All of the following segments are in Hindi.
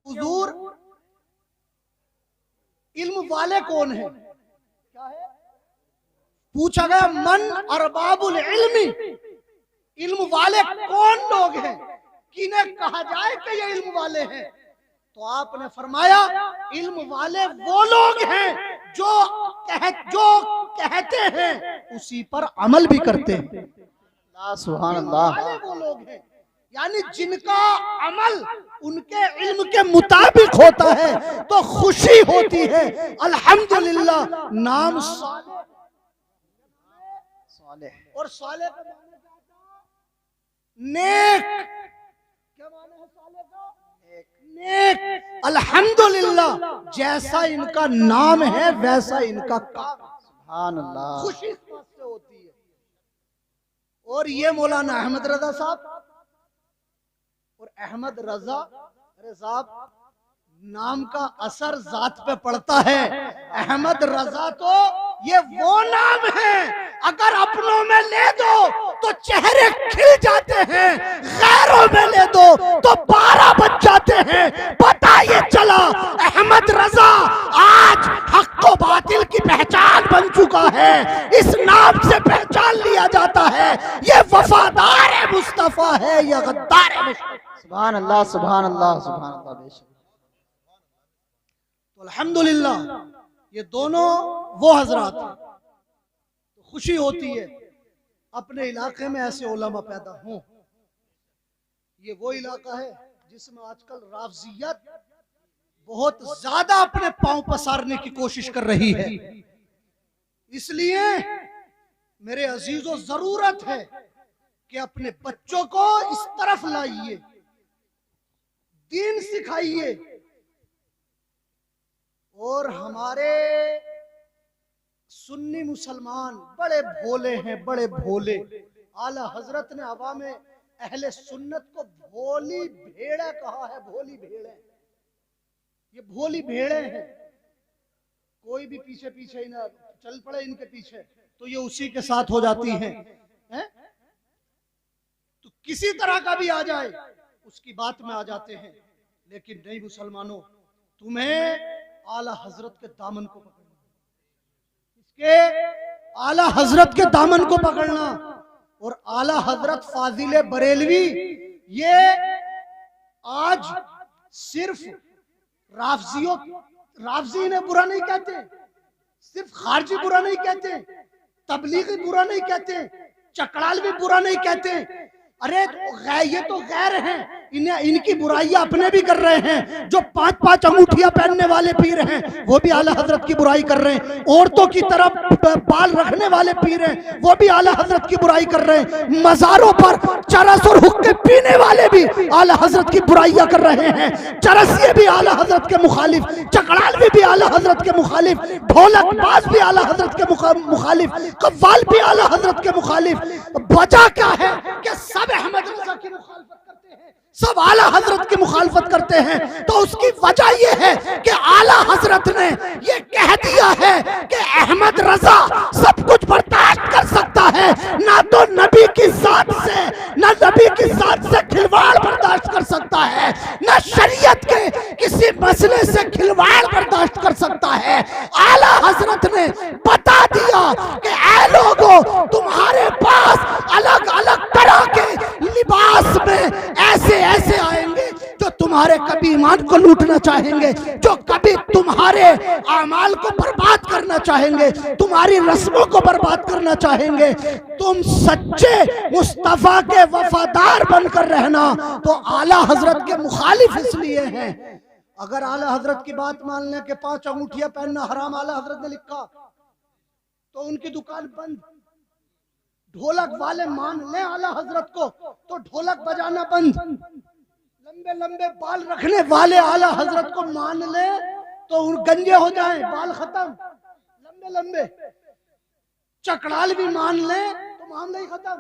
हुजूर इल्म वाले कौन है? क्या है? पूछा गया मन अरबाबुल इल्मी, इल्म वाले कौन लोग हैं, किन्हें कहा जाए कि ये इल्म वाले हैं? तो आपने फरमाया इल्म वाले वो लोग हैं जो कहते हैं उसी पर अमल भी करते हैं। सुभान अल्लाह। वो लोग हैं यानी जिनका अमल उनके इल्म के मुताबिक होता है तो खुशी होती है। अल्हम्दुलिल्लाह। नाम सालेह और सालेह का माने क्या था? नेक। क्या माने है सालेह का? नेक। अल्हम्दुलिल्लाह, जैसा इनका नाम है वैसा इनका काम। सुभान अल्लाह। खुशी इस बात से होती है। और ये मौलाना अहमद रजा साहब, और अहमद रजा, अरे साहब नाम का असर जात पे पड़ता है। अहमद रजा तो ये वो नाम है अगर अपनों में ले दो तो चेहरे खिल जाते हैं, गैरों में ले दो तो 12 बज जाते हैं। पता ये चला अहमद रजा आज हक व बातिल की पहचान बन चुका है। इस नाम से पहचान लिया जाता है ये वफादार मुस्तफा है या गद्दार मुस्तफा। सुभान अल्लाह, सुभान अल्लाह, सुभान अल्लाह। बेशक तो अल्हम्दुलिल्लाह ये दोनों वो हजरात हैं। तो खुशी होती है अपने इलाके में ऐसे उलमा पैदा हों। ये वो इलाका है जिसमें आजकल राफजियत बहुत ज्यादा अपने पांव पसारने की कोशिश कर रही है। इसलिए मेरे अजीजों, जरूरत है कि अपने बच्चों को इस तरफ लाइए, दीन सिखाइए। और हमारे सुन्नी मुसलमान बड़े भोले हैं, बड़े भोले। आला हजरत ने हवा में अहले सुन्नत को भोली भेड़े कहा है। भोली भेड़े, ये भोली भेड़े हैं। कोई भी पीछे पीछे ना चल पड़े इनके पीछे तो ये उसी के साथ हो जाती हैं, हैं? तो किसी तरह का भी आ जाए उसकी बात में आ जाते हैं। लेकिन नहीं मुसलमानों, तुम्हें आला हजरत के दामन को पकड़ना, इसके आला हजरत के दामन को पकड़ना। और आला हजरत फाजिल बरेलवी ये आज सिर्फ राफजी ने बुरा नहीं कहते, सिर्फ खारजी बुरा नहीं कहते, तबलीगी बुरा नहीं कहते, चकड़ाल भी बुरा नहीं कहते। अरे ये तो गैर हैं, इन्हें इनकी बुराइयां अपने भी कर रहे हैं। जो 5-5 अंगूठियां पहनने वाले पीर हैं वो भी आला हजरत की बुराई कर रहे हैं। औरतों की तरफ बाल रखने वाले पीर हैं वो भी आला हजरत की बुराई कर रहे हैं। मजारों पर चरस और हुक्के पीने वाले भी आला हजरत की बुराइयां कर रहे हैं। चरसिए भी आला हजरत के मुखालिफ, चकड़ाल भी आला हजरत के मुखालिफ, ढोलकबाज भी आला हजरत के मुखालिफ, कव्वाल भी आला हजरत के मुखालिफ। वजह क्या है कि सब अहमद रजा की मुखालफत करते हैं, सब आला हजरत की मुखालफत करते हैं। तो उसकी वजह यह है कि आला हजरत ने यह कह दिया है कि अहमद रजा सब कुछ बर्दाश्त कर सकता है, ना तो नबी की जात से, ना नबी की जात से खिलवाड़ बर्दाश्त कर सकता है, ना शरीयत के किसी मसले से खिलवाड़ बर्दाश्त कर सकता है। आला हजरत ने बता दिया कि ऐ लोगों, तुम्हारे पास अलग अलग तरह के लिबास में ऐसे ऐसे आएंगे जो तुम्हारे कभी ईमान को लूटना चाहेंगे, जो कभी तुम्हारे आमाल को बर्बाद करना चाहेंगे, तुम्हारी रस्मों को बर्बाद करना चाहेंगे। तुम सच्चे मुस्तफा के वफादार बनकर रहना। तो आला हजरत के मुखालिफ इसलिए हैं। अगर आला हजरत की बात मानने के 5 अंगूठियां पहनना हराम आला हजरत ने लिखा तो उनकी दुकान बंद। ढोलक वाले मान ले आला हजरत को तो ढोलक बजाना बंद। लंबे लंबे बाल रखने वाले आला हजरत को मान ले तो गंजे हो जाएं, बाल खत्म, लंबे लंबे। चकड़ाल भी मान ले तो मामला ही खत्म।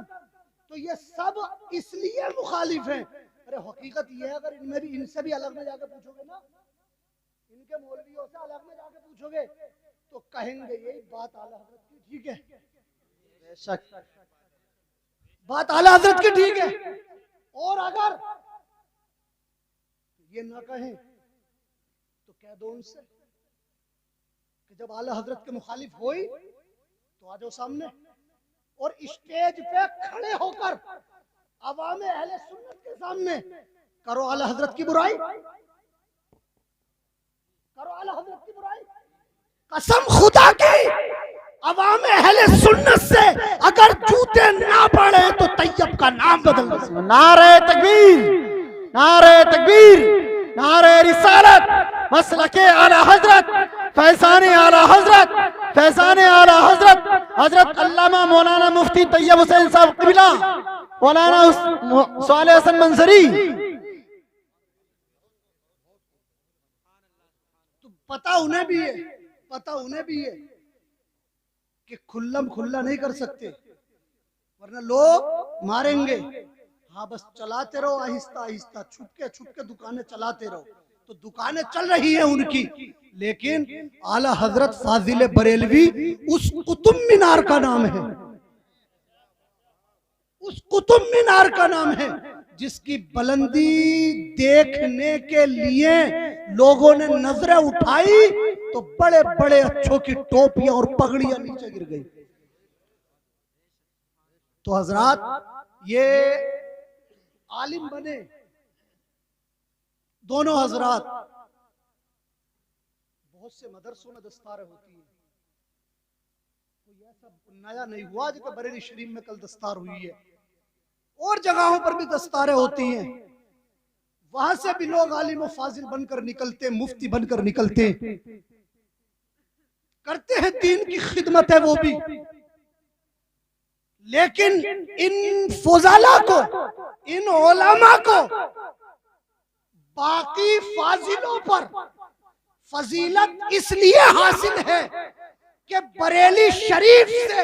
तो ये सब इसलिए मुखालिफ हैं। अरे हकीकत ये है, अगर इनमें भी, इनसे भी अलग में जाके पूछोगे ना, इनके मौलवियों से अलग में जाके पूछोगे तो कहेंगे यही बात आला हजरत की ठीक है। बेशक बात आला हजरत की ठीक है। और अगर ये ना कहें तो कह दो उनसे कि जब आला हजरत के मुखालिफ होई तो आ जाओ सामने और स्टेज पे खड़े होकर अवामे अहले सुन्नत के सामने करो आला हजरत की बुराई, करो आला हजरत की बुराई। कसम खुदा की अवामे अहले सुन्नत से अगर जूते ना पड़े तो तैयब का नाम बदल दो। नारे तकबीर, नारे तकबीर, नारे रिसालत, मसलके आला हजरत, फैज़ाने आला हजरत, फैज़ाने आला हजरत, हजरत अल्लामा मौलाना मुफ्ती तैयब हुसैन साहब क़िबला, मौलाना सालेह हसन मंसरी। तो पता उन्हें भी है, पता उन्हें भी है कि खुल्लम खुल्ला नहीं कर सकते वरना लोग मारेंगे। हाँ बस चलाते रहो आहिस्ता आहिस्ता, छुप के दुकानें चलाते रहो। तो दुकानें चल रही है उनकी, लेकिन आला हजरत फाजिल बरेलवी उस कुतुब मीनार का नाम है, उस कुतुब मीनार का नाम है जिसकी बुलंदी देखने के लिए लोगों ने नजरें उठाई तो बड़े बड़े अच्छों की टोपियां और पगड़ियां नीचे गिर गई। तो हजरात ये आलिम बने दोनों हजरात। बहुत से मदरसों में दस्तारें होती है, कोई ऐसा नया नहीं हुआ जो बरेली शरीफ में कल दस्तार हुई है, और जगहों पर भी दस्तारें होती हैं। वहां से भी लोग आलिम फाजिल बनकर निकलते, मुफ्ती बनकर निकलते, करते हैं दीन की खिदमत है वो भी। लेकिन इन फुजाला को, इन उलमा को बाकी फाजिलों पर फजीलत इसलिए हासिल है कि बरेली शरीफ से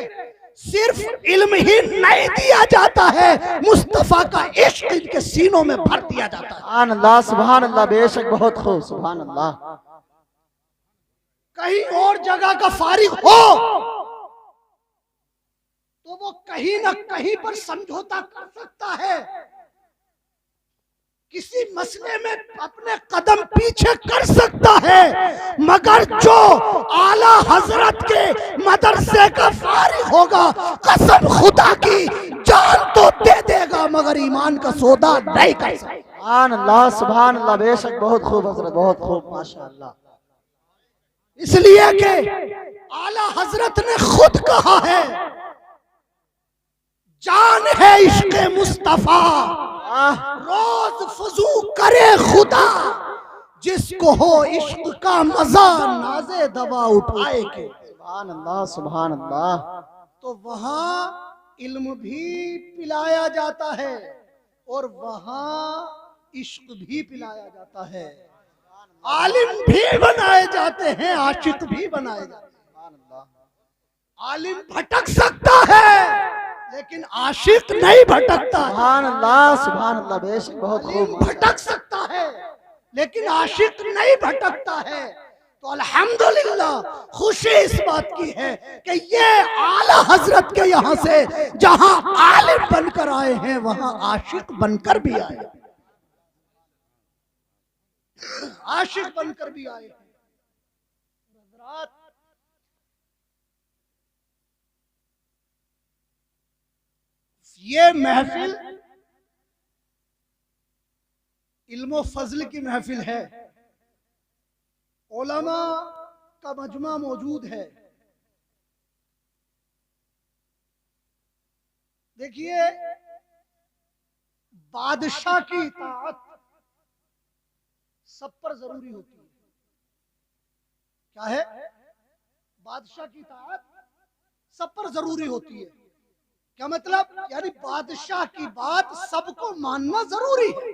सिर्फ इल्म ही नहीं दिया जाता है, मुस्तफा का इश्क इनके सीनों में भर दिया जाता है। सुभान अल्लाह, सुभान अल्लाह, बेशक बहुत खूब, सुभान अल्लाह। कहीं और जगह का फारिग हो तो वो कहीं ना कहीं पर समझौता कर सकता है, किसी मसले में अपने कदम पीछे कर सकता है, मगर जो आला हजरत के मदरसे का फारिग होगा कसम खुदा की जान तो दे देगा मगर ईमान का सौदा नहीं कर सकता। सुभान अल्लाह, सुभान अल्लाह, बेशक बहुत खूब हजरत, बहुत खूब, माशाअल्लाह। इसलिए कि आला हजरत ने खुद कहा है, जान है इश्क मुस्तफा रोज फजू करे खुदा, जिसको हो इश्क का मजा नाजे दवा उठाए के। सुभान अल्लाह, सुभान अल्लाह। तो वहां इल्म भी पिलाया जाता है और वहां इश्क भी पिलाया जाता है, आलिम भी बनाए जाते हैं, आशिक भी बनाए जाते हैं। आलिम भटक सकता है लेकिन आशिक नहीं भटकता। सुभान अल्लाह, सुभान अल्लाह, बेशक बहुत खूब। भटक सकता है लेकिन आशिक नहीं भटकता है। तो अल्हम्दुलिल्लाह खुशी इस बात की है कि ये आला हजरत के यहाँ से जहाँ आलिम बनकर आए हैं वहाँ आशिक बनकर भी आए, आशिक बनकर भी आए। ये महफिल इल्म फजल की महफिल है, उलमा का मजमा मौजूद है। देखिए बादशाह की इताअत सब पर जरूरी होती है। क्या है? बादशाह की इताअत सब पर जरूरी होती है। क्या मतलब? यानी बादशाह की बात सबको मानना जरूरी है।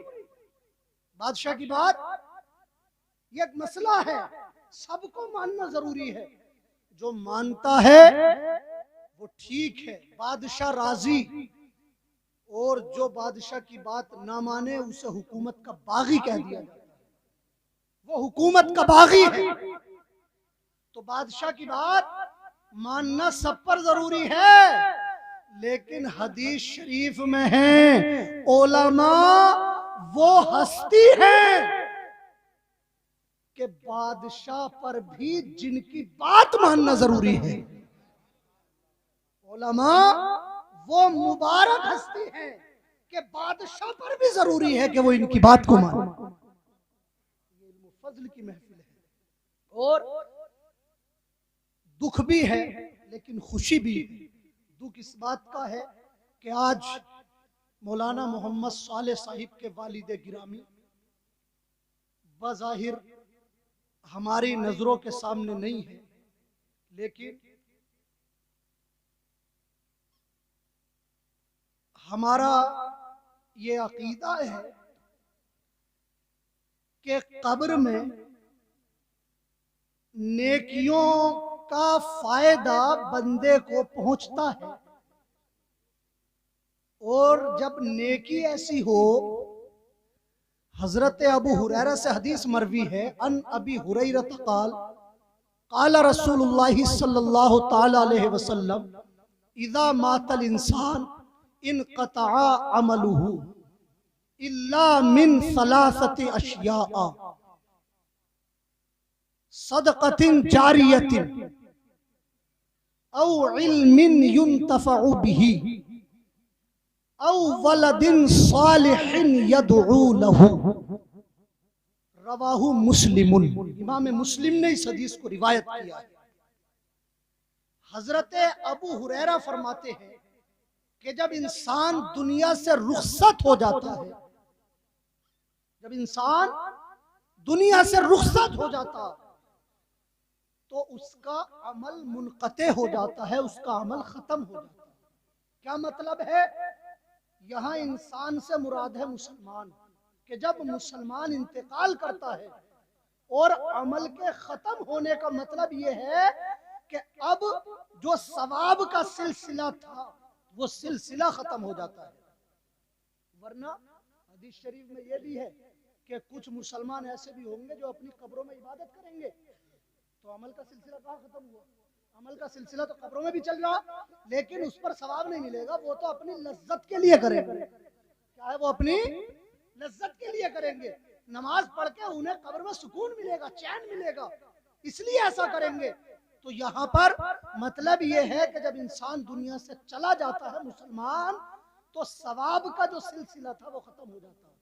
बादशाह की बात ये एक मसला है, सबको मानना जरूरी है। जो मानता है वो ठीक है, बादशाह राजी, और जो बादशाह की बात ना माने उसे हुकूमत का बागी कह दिया जाता है, वो हुकूमत का बागी है। तो बादशाह की बात मानना सब पर जरूरी है, लेकिन हदीस शरीफ में है उलमा वो हस्ती है कि बादशाह पर भी जिनकी बात मानना जरूरी है, उलमा वो मुबारक हस्ती है कि बादशाह पर भी जरूरी है कि वो इनकी बात को माने। ये इल्म फजल की महफिल है और दुख भी है लेकिन खुशी भी है। दुख इस बात का है कि आज मौलाना मोहम्मद सालेह साहिब के वालिद गिरामी बज़ाहिर हमारी नजरों के सामने नहीं है, लेकिन हमारा ये अकीदा है कि कब्र में नेकियों का फायदा बंदे को पहुंचता है और जब नेकी ऐसी हो, हजरत अबू हुरैरा से हदीस मरवी है, अन अबी हुरैरा क़ाल क़ाल रसूलुल्लाह सल्लल्लाहु तआला अलैहि वसल्लम इज़ा मातल इंसान इनक़तअ अमलुहु इल्ला मिन सलासति अशिया सदक़तिन जारियतिन औ इल्मिन युंतफ़अु बिही औ वलदिन सालिहिन यदउ लहू। रवाहु मुस्लिमुन। इमाम मुस्लिम ने इस हदीस को रिवायत किया है। हजरत अबू हुरैरा फरमाते हैं कि जब इंसान दुनिया से रुखसत हो जाता है, जब इंसान दुनिया से रुखसत हो जाता तो उसका अमल मुनक़ते हो जाता है, उसका अमल खत्म हो जाता है। क्या मतलब है? यहाँ इंसान से मुराद है मुसलमान, कि जब मुसलमान इंतकाल करता है और अमल के खत्म होने का मतलब ये है कि अब जो सवाब का सिलसिला था वो सिलसिला खत्म हो जाता है। वरना हदीस शरीफ में ये भी है कि कुछ मुसलमान ऐसे भी होंगे जो अपनी कब्रों में इबादत करेंगे, तो अमल का सिलसिला कहाँ खत्म हुआ? अमल का सिलसिला तो कब्रों में भी चल रहा, लेकिन उस पर सवाब नहीं मिलेगा। वो तो अपनी लज्जत के लिए करेंगे। क्या है? वो अपनी लज्जत के लिए करेंगे। नमाज पढ़ के उन्हें कब्र में सुकून मिलेगा, चैन मिलेगा, इसलिए ऐसा करेंगे। तो यहाँ पर मतलब ये है कि जब इंसान दुनिया से चला जाता है मुसलमान, तो सवाब का जो सिलसिला था वो खत्म हो जाता है।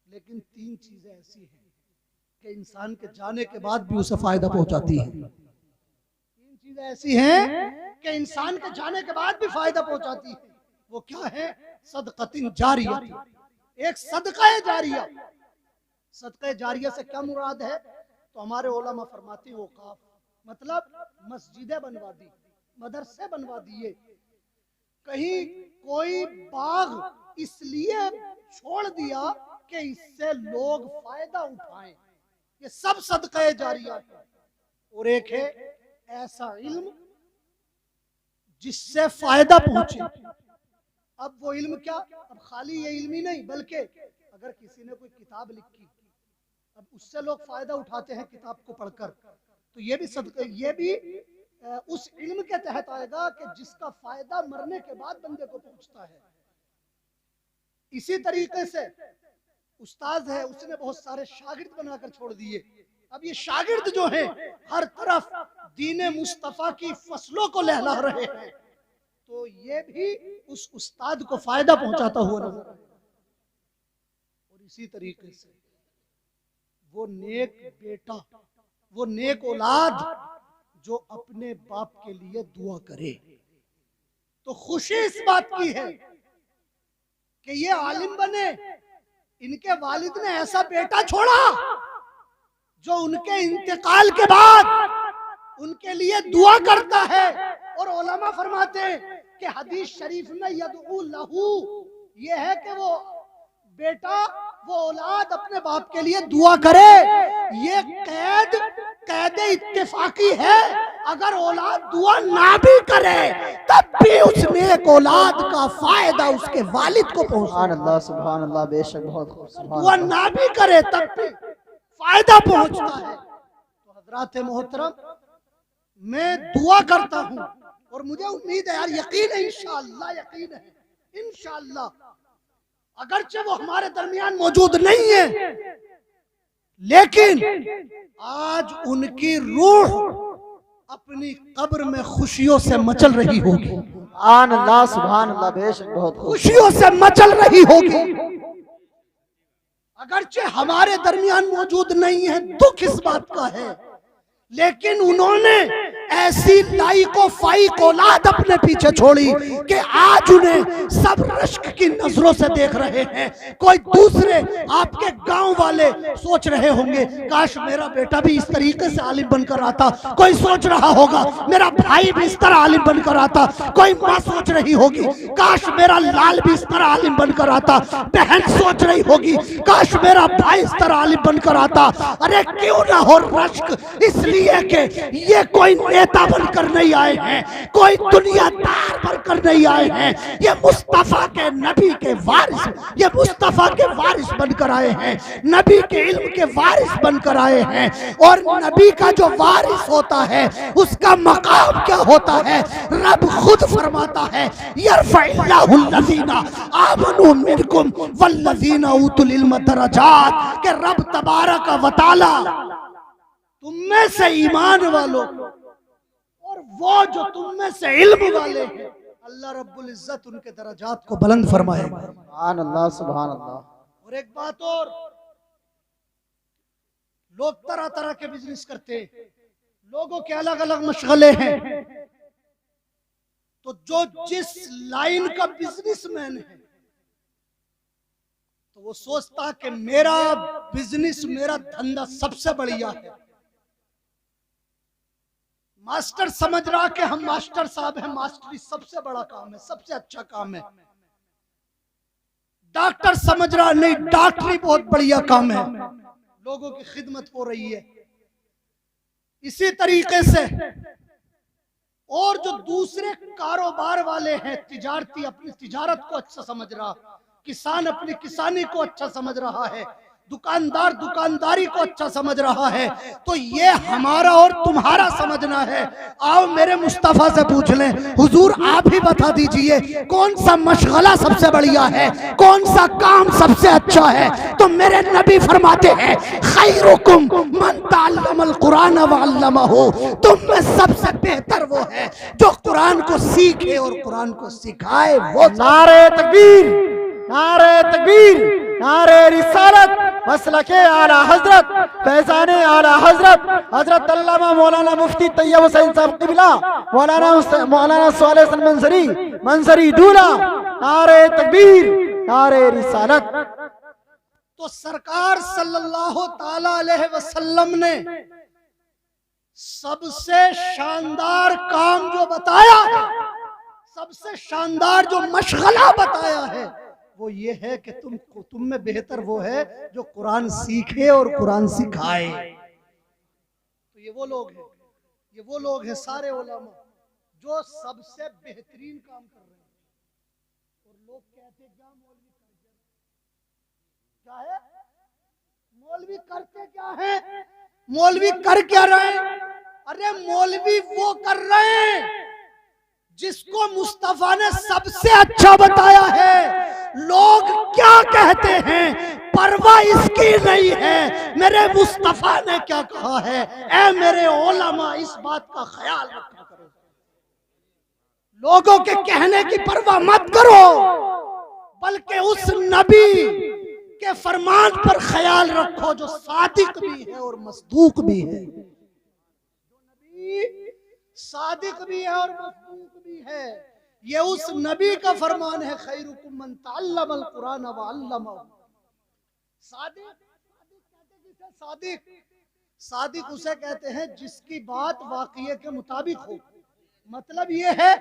लेकिन तीन चीजें ऐसी हैं कि इंसान के जाने के बाद भी उसे फायदा पहुंचाती है। तीन चीजें ऐसी हैं कि इंसान के जाने के बाद भी फायदा पहुंचाती है। वो क्या है? सदक़तिन जारिया। एक सदका जारिया। सदका जारिया से क्या मुराद है? तो हमारे उलमा फरमाते हैं औक़ाफ़, मतलब मस्जिदें बनवा दी, मदरसे बनवा दिए, कहीं कोई बाग इसलिए छोड़ दिया कि इससे लोग फायदा उठाएं, ये सब सदका जारिया है। और एक है ऐसा इल्म जिससे फायदा पहुंचे। अब वो इल्म क्या? अब खाली ये इल्म ही नहीं, बल्कि अगर किसी ने कोई किताब लिखी, अब उससे लोग फायदा उठाते हैं किताब को पढ़कर, तो ये भी सदका, ये भी उस इल्म के तहत आएगा कि जिसका फायदा मरने के बाद बंदे को पहुंचता है। इसी तरीके से उस्ताद है, उसने बहुत सारे शागिर्द बनाकर छोड़ दिए। अब ये शागिर्द जो हैं हर तरफ दीने मुस्तफा की फसलों को लहला रहे हैं, तो ये भी उस उस्ताद को फायदा पहुंचाता हुआ नजर आए। और इसी तरीके से वो नेक बेटा, वो नेक औलाद जो अपने बाप के लिए दुआ करे, तो खुशी इस बात की है कि ये आलिम बने, इनके वालिद ने ऐसा बेटा छोड़ा जो उनके इंतकाल के बाद उनके लिए दुआ करता है। और उलमा फरमाते हैं कि हदीस शरीफ में यदउ लहू, ये है कि वो बेटा, वो औलाद अपने बाप के लिए दुआ करे। ये कैद इत्तेफाकी है। अगर औलाद दुआ ना भी करे तब भी उस नेक औलाद का फायदा उसके वालिद को पहुंचता है। सुभान अल्लाह, बेशक बहुत खूब। दुआ ना भी करे तब भी फायदा पहुंचता है। तो हजरात मोहतरम, मैं दुआ करता हूं और मुझे उम्मीद है यार, यकीन है, इंशाअल्लाह यकीन है, इंशाअल्लाह, अगरचे वो हमारे दरमियान मौजूद नहीं है, लेकिन आज उनकी रूह अपनी कब्र में खुशियों से मचल रही होगी। सुभान अल्लाह, सुभान अल्लाह, बेशक बहुत खुशियों से मचल रही होगी। अगरचे हमारे दरमियान मौजूद नहीं है, दुख इस बात का है, लेकिन उन्होंने ऐसी लाइको फाइक औलाद अपने पीछे छोड़ी कि आज उन्हें सब रश्क की नजरों से देख रहे हैं। कोई दूसरे आपके गांव वाले सोच रहे होंगे काश मेरा बेटा भी इस तरीके से आलिम बनकर आता। कोई सोच रहा होगा मेरा भाई भी इस तरह आलिम बनकर आता। कोई माँ सोच रही होगी काश मेरा लाल भी इस तरह आलिम बनकर आता। बहन सोच रही होगी काश मेरा भाई इस तरह आलिम बनकर आता। अरे क्यों ना हो रश्क, इसलिए कि ये कोई नेता बनकर नहीं आए हैं, कोई दुनियादार बनकर नहीं आए हैं। ये मुस्तफा के नबी के वारिस, ये मुस्तफा के वारिस बनकर आए हैं, नबी के इल्म के वारिस बनकर आए हैं। और नबी का जो वारिस होता है उसका मकाम क्या होता है, रब खुद फरमाता है यरफ़इल्लाहुल्लज़ीना आमनू मिनकुम वल्लज़ीना ऊतुल इल्म दरजात, के रब तबारक व तआला तुम में से ईमान वालों और वो जो तुम में से इल्म वाले हैं, अल्लाह रब्बुल इज्जत उनके दरजात को बुलंद फरमाएगा। सुभान अल्लाह, सुभान अल्लाह। और एक बात और, लोग तरह तरह के बिजनेस करते हैं, लोगों के अलग अलग मशगले हैं। तो जो जिस लाइन का बिजनेसमैन है तो वो सोचता कि मेरा बिजनेस, मेरा धंधा सबसे बढ़िया है। मास्टर समझ रहा कि हम मास्टर साहब हैं, मास्टरी सबसे बड़ा काम है, सबसे अच्छा काम है। डॉक्टर समझ रहा नहीं, डॉक्टरी बहुत बढ़िया काम है, लोगों की खिदमत हो रही है। इसी तरीके से और जो दूसरे कारोबार वाले हैं, तिजारती अपनी तिजारत को अच्छा समझ रहा, किसान अपनी किसानी को अच्छा समझ रहा है, दुकानदार दुकानदारी को अच्छा समझ रहा है। तो ये हमारा और तुम्हारा समझना है। आओ मेरे मुस्तफा से पूछ लें, हुजूर आप ही बता दीजिए कौन सा मशगला सबसे बढ़िया है, कौन सा काम सबसे अच्छा है। तो मेरे नबी फरमाते हैं खैरुकुम मन तअल्लमल कुरान व अल्लमहु, तुम में सबसे बेहतर वो है जो कुरान को सीखे और कुरान को सिखाए। वो नारे तकबीर, नारे तकबीर, नारे रिसालत, मसलके आला हजरत, फैजाने आला हजरत, हजरत अल्लामा मौलाना मुफ्ती तैयब हुसैन साहब क़िबला, मौलाना सालेह हसन मंजरी, मंजरी दूल्हा। नारे तकबीर, नारे रिसालत। तो सरकार सल्लल्लाहु ताला अलैहि वसल्लम ने सबसे शानदार काम जो बताया है, सबसे शानदार जो मशगला बताया है, वो ये है कि तुम में बेहतर वो है जो कुरान सीखे और कुरान सिखाए। तो ये वो लोग हैं, ये वो लोग हैं सारे उलमा जो सबसे बेहतरीन काम कर रहे हैं। और लोग कहते क्या मौलवी क्या है, मौलवी करते क्या है, मौलवी कर क्या रहे हैं। अरे मौलवी वो कर रहे हैं जिसको मुस्तफा ने सबसे अच्छा बताया है। लोग क्या कहते हैं परवाह इसकी नहीं है, मेरे मुस्तफा ने क्या कहा है। ऐ मेरे उलमा इस बात का ख्याल रखा करो, लोगों के कहने की परवाह मत करो, बल्कि उस नबी के फरमान पर ख्याल रखो जो सादिक भी है और मसदूक भी है। सादिक भी है और मसदूक भी है। ये उस नबी का फरमान है खैरुकुम मन तअल्लमल कुरान व अल्लमहु। सादिक, सादिक सादिक उसे कहते हैं जिसकी बात वाक़िये के मुताबिक हो। मतलब ये है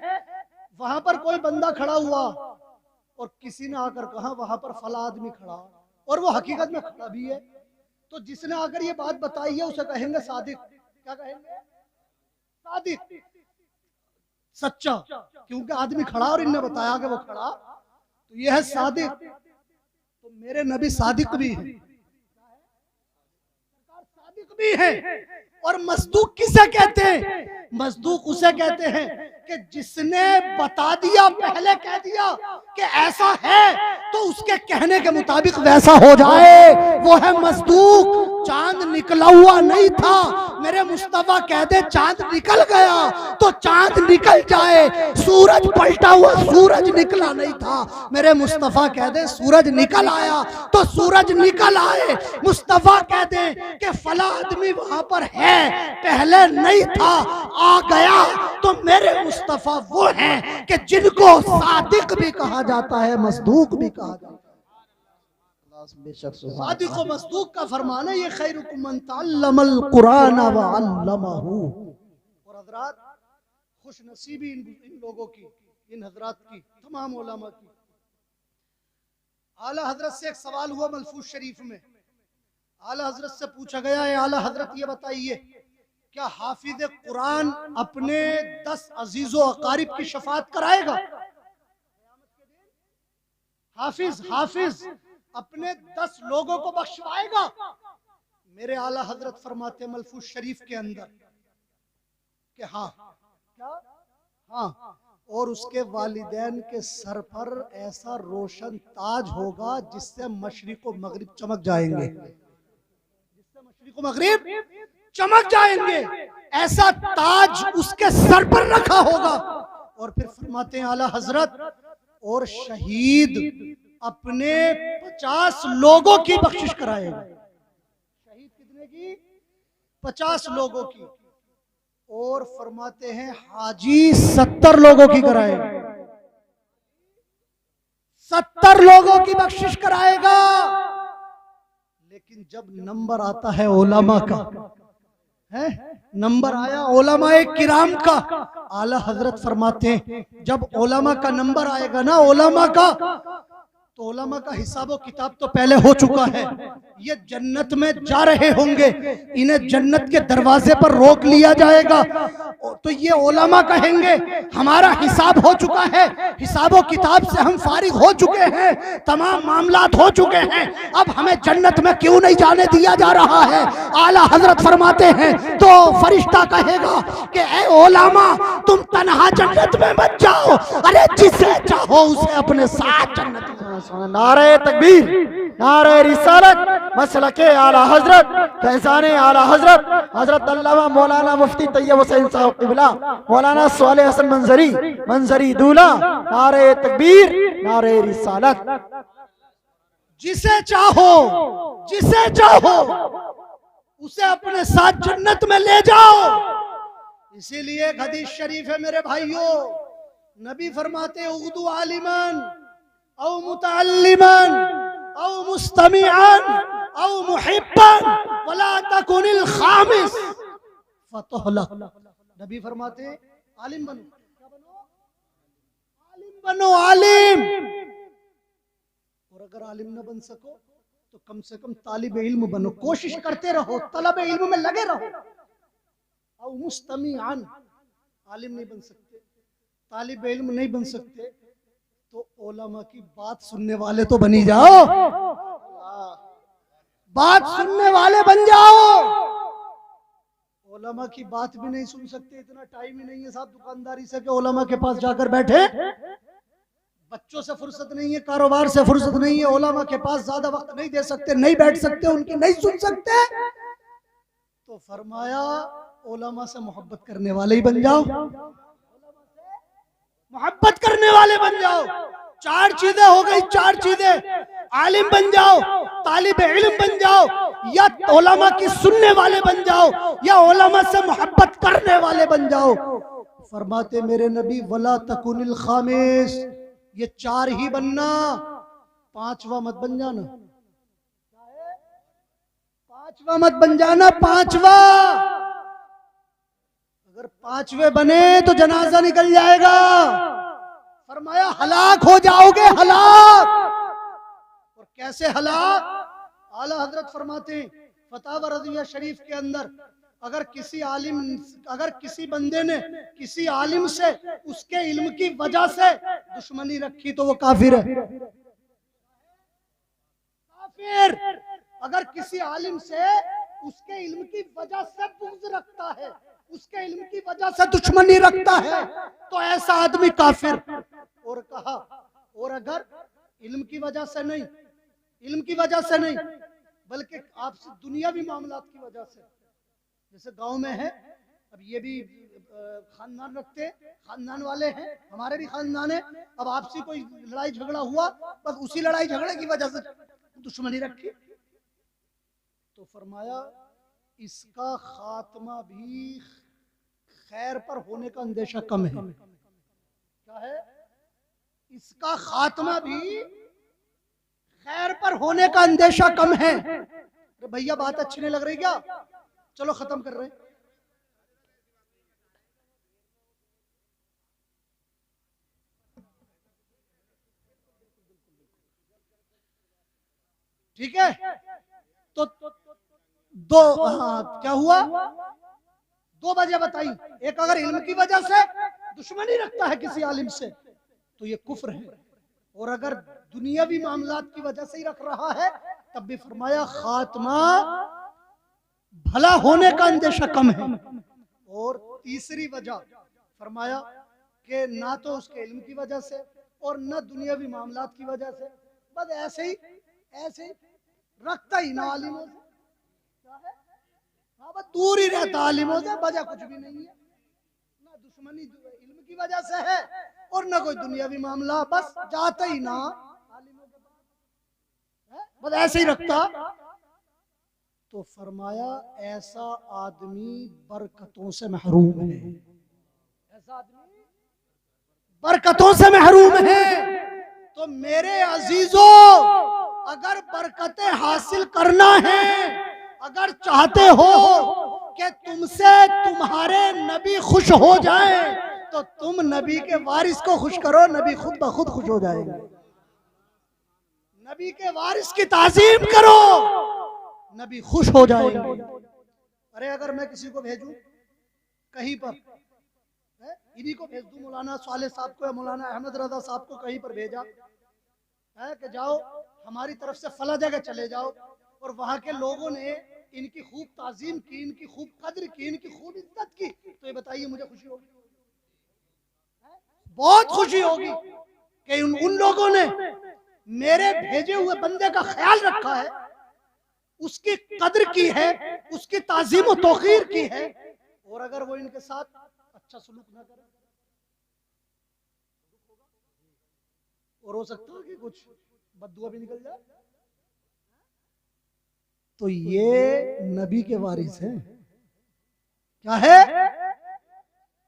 वहां पर कोई बंदा खड़ा हुआ और किसी ने आकर कहा वहां पर फला आदमी खड़ा, और वो हकीकत में खड़ा भी है, तो जिसने आकर ये बात बताई है उसे कहेंगे सादिक। क्या कहेंगे? सादिक, सच्चा, क्योंकि आदमी खड़ा और इनने बताया कि वो खड़ा, तो ये है सादिक। तो मेरे नबी सादिक भी है, सादिक भी है। और मसदूक किसे कहते हैं? मसदूक उसे कहते हैं कि जिसने बता दिया, पहले कह दिया कि ऐसा है, तो उसके कहने के मुताबिक वैसा हो जाए। वो है मजदूक। चांद निकला हुआ नहीं था, मेरे मुस्तफा कह दे चांद निकल गया तो चांद निकल जाए। सूरज पलटा हुआ सूरज निकला नहीं था, मेरे मुस्तफा कह दे सूरज निकल आया तो सूरज निकल आए। मुस्तफा कह दे कि फला आदमी वहां पर है, पहले नहीं था आ गया, तो मेरे मुस्तफा वो हैं कि जिनको सादिक भी कहा जाता है, मसदूक भी कहा जाता है। सादिक व मसदूक का फरमान है, ये खैरुकुम मन तअल्लमल कुरान व अल्लमहु। और हजरात खुश नसीबी इन लोगों की, इन हजरात की, तमाम उलमा की। आला हजरत से एक सवाल हुआ मलफूज शरीफ में। आला हजरत से पूछा गया है, आला हजरत ये बताइए क्या हाफिज कुरान अपने 10 अजीजो अकारिब की शफात कराएगा? हाफिज अपने 10 लोगों को बख्शवाएगा? मेरे आला हजरत फरमाते मलफूज शरीफ के अंदर कि हाँ, क्या हाँ, और उसके वालिदैन के सर पर ऐसा रोशन ताज होगा जिससे मशरिक व मगरिब चमक जाएंगे, जिससे मशरिक व मगरिब चमक जाएंगे, ऐसा ताज उसके सर पर रखा होगा। और फिर फरमाते हैं आला हजरत, और शहीद अपने 50 लोगों की बख्शिश कराएगा। शहीद कितने की? 50 लोगों की। और फरमाते हैं हाजी 70 लोगों की कराएगा, 70 लोगों की बख्शिश कराएगा। लेकिन जब नंबर आता है उलमा का, है नंबर आया उलमाए किराम का, आला हजरत फरमाते हैं जब उलमा का नंबर आएगा ना, उलमा का, तो उलमा का हिसाब किताब तो पहले हो चुका है। ये जन्नत में जा रहे होंगे, इन्हें जन्नत के दरवाजे पर रोक लिया जाएगा, तो ये उलमा कहेंगे हमारा हिसाब हो चुका है, हिसाब किताब से हम फारिग हो चुके हैं, तमाम मामलात हो चुके हैं, अब हमें जन्नत में क्यों नहीं जाने दिया जा रहा है? आला हजरत फरमाते हैं तो फरिश्ता कहेगा कि ए उलमा तुम तन्हा जन्नत में मत जाओ, अरे जिसे चाहो उसे अपने साथ जन्नत में। नारे तकबीर, नारे रिसालत, मसलके आला हजरत, फैज़ाने आला हजरत, हजरत अल्लामा मौलाना मुफ्ती तैयब हुसैन साहब क़िबला, मौलाना सालेह हसन मंजरी दूल्हा। नारे तकबीर, नारे रिसालत। जिसे चाहो उसे अपने साथ जन्नत में ले जाओ। इसीलिए एक हदीस शरीफ है मेरे भाइयों, नबी फरमाते उगदू आलिमन औ मुतअल्लिमन औ मुस्तमिअन औ मुहिब्बन वला तकुनिल खामिस फतहलक। नबी फरमाते आलिम बनो, क्या बनो? आलिम बनो, आलिम। और अगर आलिम न बन सको तो कम से कम तालिब इल्म बनो, कोशिश करते रहो, तलब इल्म में लगे रहो। औ मुस्तमिअन, आलिम नहीं बन सकते, तालिब इल्म नहीं बन सकते, तो उलमा की बात सुनने वाले तो बनी जाओ, बात सुनने वाले बन जाओ। उलमा की बात भी नहीं सुन सकते, इतना टाइम ही नहीं है साहब दुकानदारी से कि उलमा के पास जाकर बैठे। बच्चों से फुर्सत नहीं है, कारोबार से फुर्सत नहीं है, उलमा के पास ज्यादा वक्त नहीं दे सकते, नहीं बैठ सकते, उनकी नहीं सुन सकते। तो फरमाया उलमा से मोहब्बत करने वाले ही बन जाओ, मोहब्बत करने वाले बन जाओ। 4 चीजें हो गई, 4 चीजें, आलिम बन जाओ, तालिब इल्म बन जाओ, या उलमा की सुनने वाले बन जाओ, या उलमा से मोहब्बत करने वाले बन जाओ। फरमाते मेरे नबी वला तकुनिल खामिस, ये 4 ही बनना, 5वां मत बन जाना, 5वां मत बन जाना, 5वां। अगर 5वें बने तो जनाजा निकल जाएगा, फरमाया हलाक हो जाओगे, हलाक। और कैसे हलाक? आला हजरत फरमाते फतावा रज़िया शरीफ के अंदर, अगर किसी बंदे ने किसी आलिम से उसके इल्म की वजह से दुश्मनी रखी तो वो काफिर है, काफिर। अगर किसी आलिम से उसके इल्म की वजह से बुग़्ज़ रखता है, उसके इल्म की वजह से दुश्मनी रखता है, तो ऐसा आदमी काफिर। और कहा, और अगर इल्म की वजह से नहीं, इल्म की वजह से नहीं बल्कि आपसी दुनियावी मामलात की वजह से। जैसे गांव में है, अब ये भी खानदान रखते, खानदान वाले हैं, हमारे भी खानदान है। अब आपसी कोई लड़ाई झगड़ा हुआ, बस उसी लड़ाई झगड़े की वजह से दुश्मनी रखी। तो फरमाया इसका खात्मा भी खैर पर होने का अंदेशा कम है। क्या है? इसका खात्मा भी खैर पर होने का अंदेशा कम है। अरे भैया बात अच्छी नहीं लग रही क्या? चलो खत्म कर रहे हैं। ठीक है, तो दो, हाँ क्या हुआ? दो वजह बताई। एक, अगर इल्म की वजह से दुश्मनी रखता है किसी आलिम से तो ये कुफ्र है, और अगर दुनियावी मामलात की वजह से ही रख रहा है तब भी फरमाया खात्मा भला होने का अंदेशा कम है। और तीसरी वजह फरमाया कि ना तो उसके इल्म की वजह से और ना दुनियावी मामलात की वजह से, बस ऐसे ही रखता ही ना आलिमों से। क्या है? हाँ, बस दूर ही रहता आलिमों से, वजह कुछ भी नहीं है, ना दुश्मनी इल्म की वजह से है और ना कोई दुनियावी मामला, बस जाता ही ना आलिमों के पास, बस ऐसे ही रखता। तो फरमाया ऐसा आदमी बरकतों से महरूम है, ऐसा आदमी बरकतों से महरूम है। तो मेरे अजीजों, अगर बरकतें हासिल करना है, अगर चाहते हो कि तुमसे तुम्हारे नबी खुश हो जाए, तो तुम नबी के वारिस को खुश करो, नबी खुद ब खुद खुश हो जाएगा। नबी के वारिस की ताजीम करो, नबी खुश हो जाएंगे। अरे अगर मैं किसी को भेजूं कहीं पर, इन्हीं को भेज दूं, मौलाना साले साहब को या मौलाना अहमद रजा साहब को कहीं पर भेजा है कि जाओ हमारी तरफ से फला जगह चले जाओ, और वहां के लोगों ने इनकी खूब ताजीम की, इनकी खूब कद्र की, इनकी खूब इज्जत की, तो ये बताइए मुझे खुशी होगी? बहुत खुशी होगी कि उन लोगों ने मेरे भेजे हुए बंदे का ख्याल रखा है, उसकी कद्र की है, उसकी ताजीम और तौकीर की है। और अगर वो इनके साथ अच्छा सलूक ना करे, और हो सकता है कि कुछ बद्दुआ भी निकल जाए, तो ये नबी के वारिस हैं। क्या है?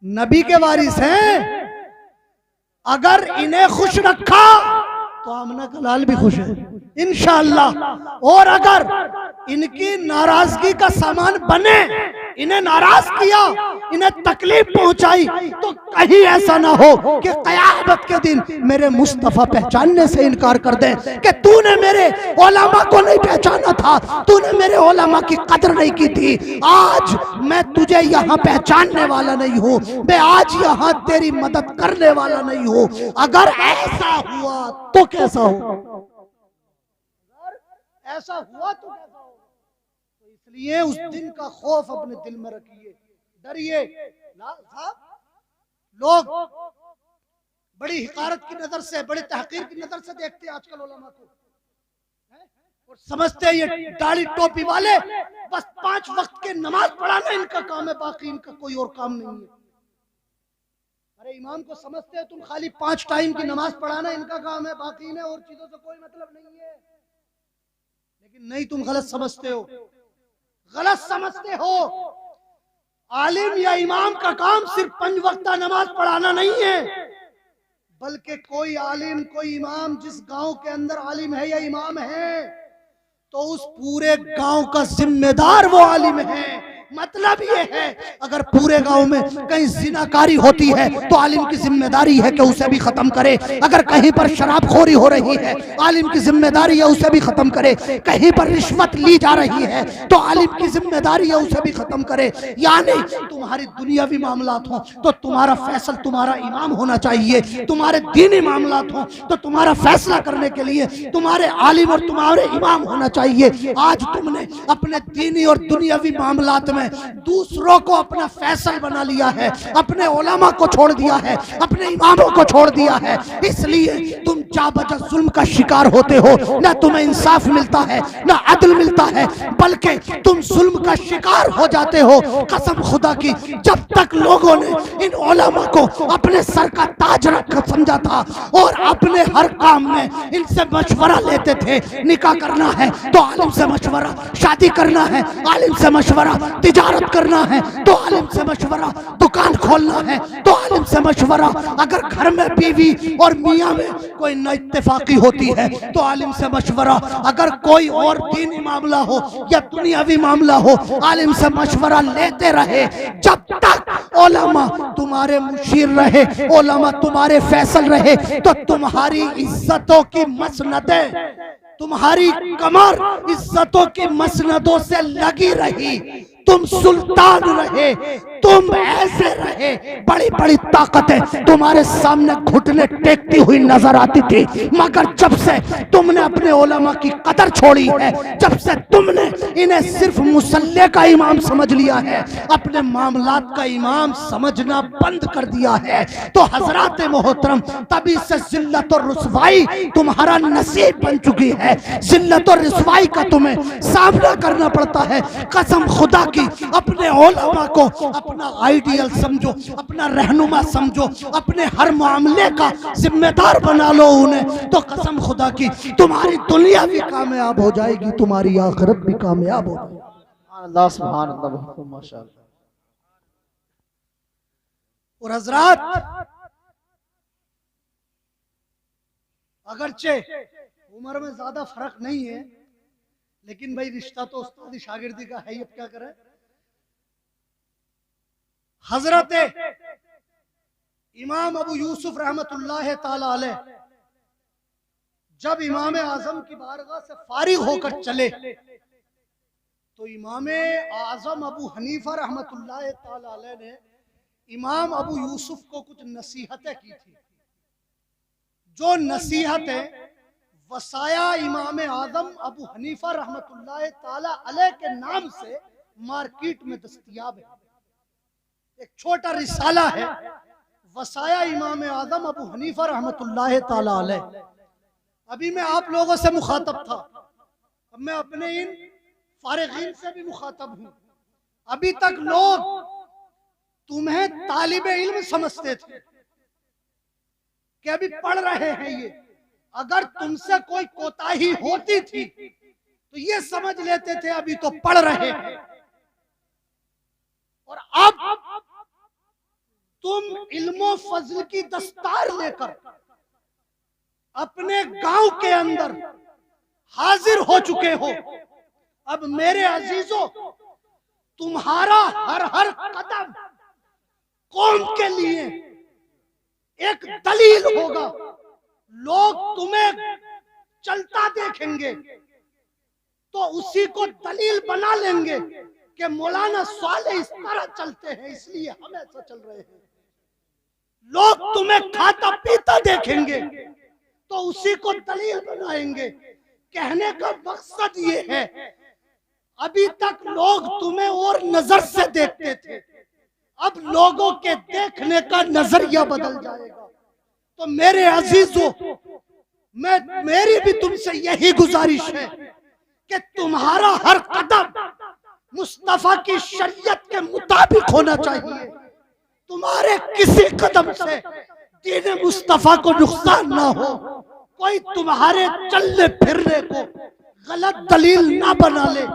नबी के वारिस हैं। अगर इन्हें खुश रखा तो आमना का लाल भी खुश है इंशाअल्लाह। और अगर इनकी नाराजगी का सामान बने, इन्हें नाराज किया, इन्हें तकलीफ पहुंचाई, तो कहीं ऐसा ना हो कि क़यामत के दिन मेरे मुस्तफा पहचानने से इनकार कर दे कि तूने मेरे उलमा को नहीं पहचाना था, तूने मेरे उलमा की कदर नहीं की थी। आज मैं तुझे यहाँ पहचानने वाला नहीं हूँ, मैं आज यहाँ तेरी मदद करने वाला नहीं हूँ। अगर ऐसा हुआ तो कैसा हो? ऐसा हुआ तो कैसा हो? तो इसलिए उस दिन का खौफ अपने दिल में रखिए, डरिए। लोग बड़ी हिकारत की नजर से, बड़ी तहकीर की नजर से देखते हैं आजकल उलमा को, और समझते हैं ये दाढ़ी टोपी वाले बस 5 वक्त के नमाज पढ़ाना इनका काम है, बाकी इनका कोई और काम नहीं है। अरे इमाम को समझते हैं तुम, खाली 5 टाइम की नमाज पढ़ाना इनका काम है, बाकी इन्हें और चीजों से कोई मतलब नहीं है। लेकिन नहीं, तुम गलत समझते हो, गलत समझते हो। आलिम या इमाम का काम सिर्फ 5 वक्त नमाज पढ़ाना नहीं है, बल्कि कोई आलिम, कोई इमाम जिस गांव के अंदर आलिम है या इमाम है, तो उस पूरे गांव का जिम्मेदार वो आलिम है। मतलब ये है, अगर पूरे गांव में कहीं जिनाकारी होती है तो आलिम की जिम्मेदारी है कि उसे भी खत्म करे। अगर कहीं पर शराबखोरी हो रही है, आलिम की जिम्मेदारी है उसे भी खत्म करे। कहीं पर रिश्वत ली जा रही है तो आलिम की जिम्मेदारी है उसे भी खत्म करे। यानी तुम्हारी दुनियावी मामलात हो तो तुम्हारा फैसला तुम्हारा इमाम होना चाहिए, तुम्हारे दीनी मामलात हो तो तुम्हारा फैसला करने के लिए तुम्हारे आलिम और तुम्हारे इमाम होना चाहिए। आज तुमने अपने दीनी और दुनियावी मामलात में में दूसरों को अपना फैसल बना लिया है, अपने उलमा को छोड़ दिया है, अपने इमामों को छोड़ दिया है। इसलिए तुम जा बजा जुल्म का शिकार होते हो, ना तुम्हें इंसाफ मिलता है ना अदल मिलता है, बल्कि तुम जुल्म का शिकार हो जाते हो। कसम खुदा की, जब तक लोगों ने इन उलमा को अपने सर का ताज रख समझा था और अपने हर काम में इनसे मशवरा लेते थे, निकाह करना है तो आलिम से मशवरा, शादी करना है आलिम से मशवरा, तिजारत करना है तो आलिम से मशवरा, दुकान खोलना है तो आलिम से मशवरा, अगर घर में बीवी और मियाँ में कोई न इत्तेफाकी होती है तो आलिम से मशवरा, अगर कोई और दीनी मामला हो या दुनियावी मामला हो आलिम से मशवरा लेते रहे। जब तक उलमा तुम्हारे मुशीर रहे, उलमा तुम्हारे फैसल रहे, तो तुम्हारी इज्जतों की मसनदें, तुम्हारी कमर इज्जतों की मसनदों से लगी रही। तुम सुल्तान रहे, तुम ऐसे रहे, बड़ी बड़ी ताकतें तुम्हारे सामने घुटने टेकती हुई नजर आती थी। मगर जब से तुमने अपने उलमा की कदर छोड़ी है, जब से तुमने इन्हें सिर्फ मुसल्ले का इमाम समझ लिया है, अपने मामलात का इमाम समझना बंद कर दिया है, तो हजरात मोहतरम तभी से जिल्लत और रुसवाई तुम्हारा नसीब बन चुकी है। जिल्लत और रुसवाई का तुम्हें सामना करना पड़ता है। कसम खुदा की, अपने उलमा को अपना आइडियल समझो, अपना रहनुमा समझो, अपने हर मामले का जिम्मेदार बना लो उन्हें, तो कसम खुदा की तुम्हारी दुनिया भी कामयाब हो जाएगी, तुम्हारी आखिरत भी कामयाब हो जाएगी। अल्लाह सुभान अल्लाह माशाअल्लाह। और हजरात, अगरचे उम्र में ज्यादा फर्क नहीं है, लेकिन भाई रिश्ता तो उस्तादी शागिर्दी का है ही, अब क्या करें। हजरत इमाम अबू यूसुफ रहमतुल्लाह ताला अलैह जब इमाम आजम की बारगाह से फारिग होकर चले, तो इमाम आजम अबू हनीफा रहमतुल्लाह ताला अलैह ने इमाम अबू यूसुफ को कुछ नसीहतें की थी। जो नसीहतें वसाया इमाम आजम अबू हनीफा रहमतुल्लाह ताला अलैह के नाम से मार्केट में दस्तयाब है। एक छोटा रिसाला है, वसाया इमाम आजम अबू हनीफा रहमतुल्लाह ताला अलैह। अभी मैं आप लोगों से मुखातब था, अब मैं अपने इन फारिगीन से भी मुखातब हूँ। अभी तक लोग तुम्हें तालिबे इल्म समझते थे कि अभी पढ़ रहे हैं ये, अगर तुमसे कोई कोताही होती थी तो ये समझ लेते थे अभी तो पढ़ रहे हैं। और अब तुम इल्मो फजल की दस्तार लेकर अपने गांव के अंदर हाजिर हो चुके हो। अब मेरे अजीजों, तुम्हारा हर हर कदम कौम के लिए एक दलील होगा। लोग तुम्हें चलता देखेंगे तो उसी को दलील बना लेंगे कि मौलाना साले इस तरह चलते हैं इसलिए हम ऐसा चल रहे हैं। लोग तुम्हें खाता पीता देखेंगे तो उसी को दलील बनाएंगे। कहने का मकसद ये है, अभी तक लोग तुम्हें और नजर से देखते थे, अब लोगों के देखने का नजरिया बदल जाएगा। तो मेरे अजीजों, मेरी भी तुमसे यही गुजारिश है कि तुम्हारा हर कदम मुस्तफा की शरीयत के मुताबिक होना चाहिए। तुम्हारे किसी कदम से दीन मुस्तफा को नुकसान ना हो, कोई तुम्हारे चलने फिरने को गलत दलील ना बना ले।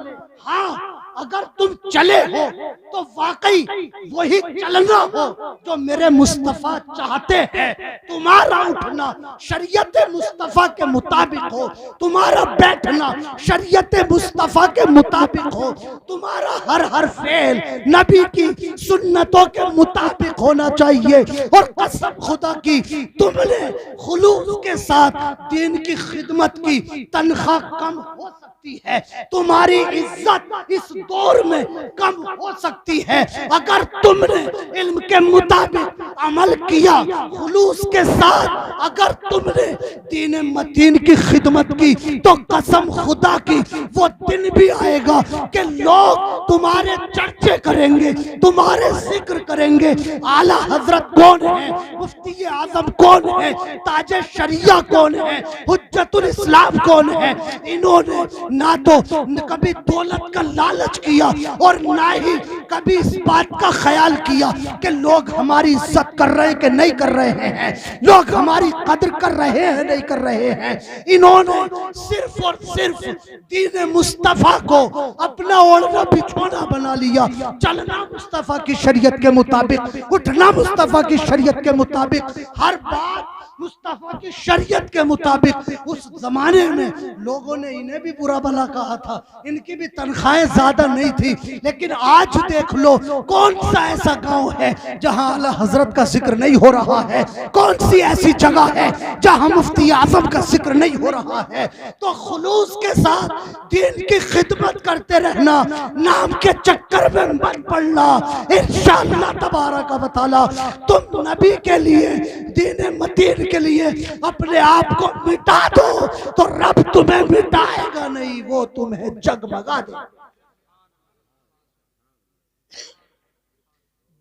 हाँ, अगर तुम चले हो तो वाकई वही चलना हो जो मेरे मुस्तफा चाहते हैं। तुम्हारा उठना शरीयत मुस्तफा के मुताबिक हो, तुम्हारा बैठना शरीयत मुस्तफा के मुताबिक हो, तुम्हारा हर हर फेल नबी की सुन्नतों के मुताबिक होना चाहिए। और कसम खुदा की, तुमने खुलूस के साथ दीन की खिदमत की, तनख्वाह कम हो सकती है, तुम्हारी इज्जत इस दौर में कम हो सकती है अगर तुमने इल्म के मुताबिक अमल किया, खुलूस के साथ अगर तुमने दीन मतीन की खिदमत की, तो कसम खुदा की वो दिन भी आएगा कि लोग तुम्हारे चर्चे करेंगे, तुम्हारे जिक्र करेंगे। आला हजरत कौन है, मुफ्ती आजम कौन है, ताजे शरिया कौन है, हुज्जतुल इस्लाम कौन है। इन्होंने ना तो कभी दौलत का लालच किया और ना ही कभी इस बात का ख्याल किया कि लोग हमारी इज्जत कर रहे हैं कि नहीं कर रहे हैं, लोग हमारी कदर कर रहे हैं नहीं कर रहे हैं। इन्होंने सिर्फ और सिर्फ दीन मुस्तफा को अपना ओढ़ना बिछोना बना लिया। चलना मुस्तफा की शरीयत के मुताबिक, उठना मुस्तफा की शरीयत के मुताबिक, हर बात मुस्तफा की शरीयत के मुताबिक। उस जमाने में लोगों ने इन्हें भी बुरा भला कहा था, इनकी भी तनख्वाहें ज्यादा नहीं थी, लेकिन आज देख लो कौन सा ऐसा गांव है जहां आला हजरत का जिक्र नहीं हो रहा है, कौन सी ऐसी जगह है जहां मुफ्ती आजम का जिक्र नहीं हो रहा है। तो खुलूस के साथ दीन की खिदमत करते रहना, नाम के चक्कर में मत पड़ना। इंशाअल्लाह तबारक व तआला तुम नबी के लिए, दीन मतीन के लिए अपने आप को मिटा दो तो रब तुम्हें मिटाएगा नहीं, वो तुम्हें जगमगा दे।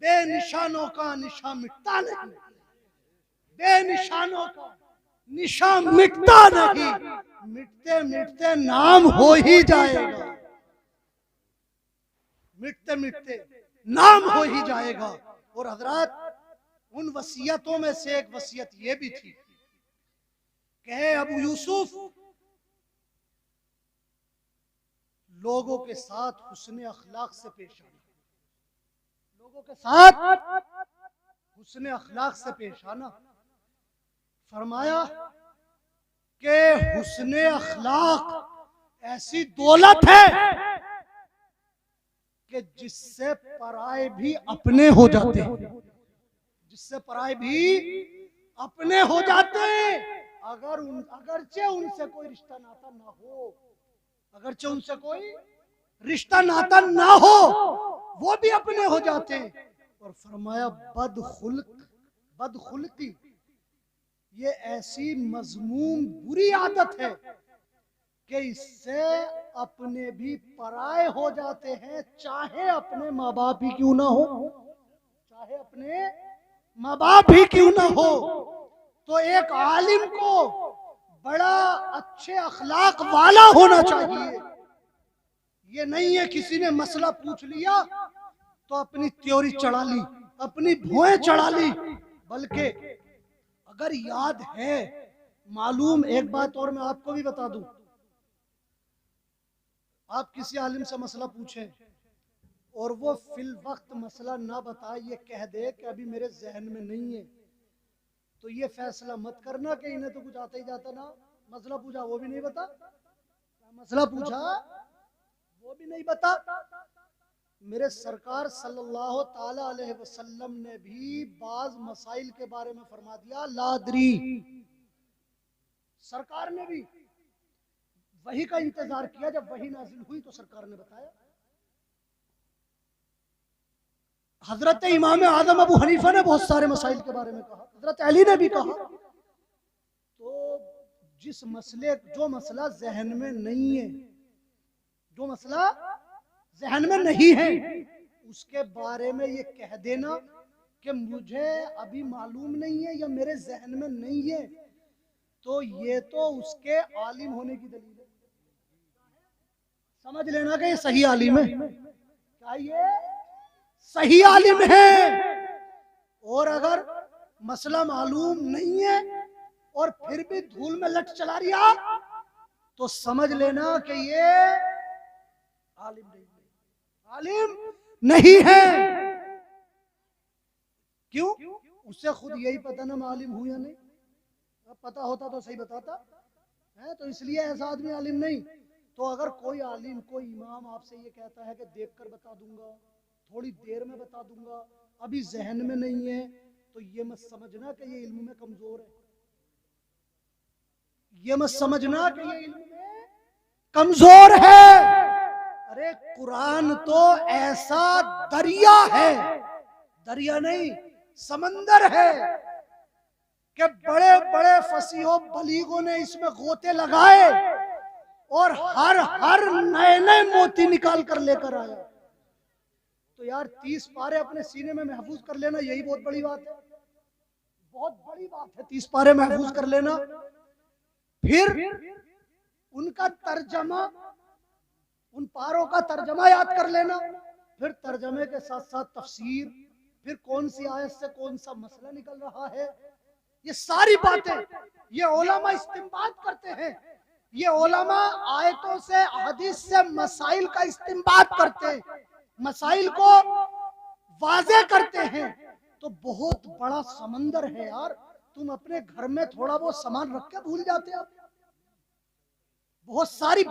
बेनिशानों का निशान मिटता नहीं, बेनिशानों का निशान मिटता नहीं, मिटते मिटते नाम हो ही जाएगा, मिटते मिटते नाम हो ही जाएगा। और हजरत उन वसीयतों में से एक वसीयत ये भी थी कि अबू यूसुफ लोगों के साथ हुस्न अखलाक से पेश आना, लोगों के साथ हुस्न अखलाक से पेश आना। फरमाया कि हुस्न अखलाक ऐसी दौलत है कि जिससे पराए भी अपने हो जाते हैं, जिससे पराए भी अपने हो जाते हैं। अगरचे उनसे कोई रिश्ता नाता ना हो, अगरचे उनसे कोई रिश्ता नाता ना हो, वो भी अपने हो जाते हैं। और फरमाया बदखुल्की ये ऐसी मजमूम बुरी आदत है कि इससे अपने भी पराए हो जाते हैं, चाहे अपने माँ बाप ही क्यों ना हो, चाहे अपने माँ बाप ही क्यों ना हो। तो एक आलिम को बड़ा अच्छे अखलाक वाला होना चाहिए। ये नहीं है किसी ने मसला पूछ लिया तो अपनी त्योरी चढ़ा ली, अपनी भुएं चढ़ा ली, बल्कि अगर याद है मालूम, एक बात और मैं आपको भी बता दूं, आप किसी आलिम से मसला पूछें और वो फिल वक्त मसला ना बताए, ये कह दे कि अभी मेरे जहन में नहीं है, तो ये फैसला मत करना कि इन्हें तो कुछ आता ही जाता ना। मसला पूछा वो भी नहीं बता, मसला पूछा वो भी नहीं बता। मेरे सरकार सल्लल्लाहु ताला अलैहि वसल्लम ने भी बाज मसाइल के बारे में फरमा दिया लादरी। सरकार ने भी वही का इंतजार किया, जब वही नाजिल हुई तो सरकार ने बताया। हजरत इमाम आजम अबू हनीफा ने बहुत सारे मसाइल के बारे में कहा, हजरत अली ने भी कहा। तो जो मसला जहन में नहीं है, जो मसला जहन में नहीं है, उसके बारे में ये कह देना कि मुझे अभी मालूम नहीं है या मेरे जहन में नहीं है, तो ये तो उसके आलिम होने की दलील है। समझ लेना कि ये सही आलिम है, क्या ये सही आलिम है। और अगर मसला मालूम नहीं है और फिर भी धूल में लट चला रिया, तो समझ लेना कि ये आलिम नहीं है, आलिम नहीं है। क्यों? उससे खुद यही पता ना मैं आलिम हूं या नहीं, अब पता होता तो सही बताता है, तो इसलिए ऐसा आदमी आलिम नहीं। तो अगर कोई आलिम, कोई इमाम आपसे ये कहता है कि देखकर बता दूंगा, थोड़ी देर में बता दूंगा, अभी जहन में नहीं है, तो ये मत समझना कि ये इल्म में कमजोर है, ये मत समझना कि ये इल्म में कमजोर है। अरे कुरान तो ऐसा दरिया है, दरिया नहीं समंदर है, कि बड़े बड़े फसीहों बलीगों ने इसमें गोते लगाए और हर नए नए मोती निकाल कर लेकर आया। तो यार 30 पारे अपने सीने में महफूज कर लेना, यही बहुत बड़ी बात है, बहुत बड़ी बात है 30 पारे महफूज कर लेना। फिर उनका तर्जमा, उन पारों का तर्जमा याद कर लेना, फिर तर्जमे के साथ साथ तफसीर, फिर कौन सी आयत से कौन सा मसला निकल रहा है, ये सारी बातें ये उलमा इस्तिंबात करते हैं। ये उलमा आयतों से हदीस से मसाइल का इस्तिंबात करते हैं, मसाइल को वाज़े करते हैं। तो बहुत बड़ा समंदर है यार, तुम अपने घर में थोड़ा बहुत सामान रख के भूल जाते हो, बहुत सारी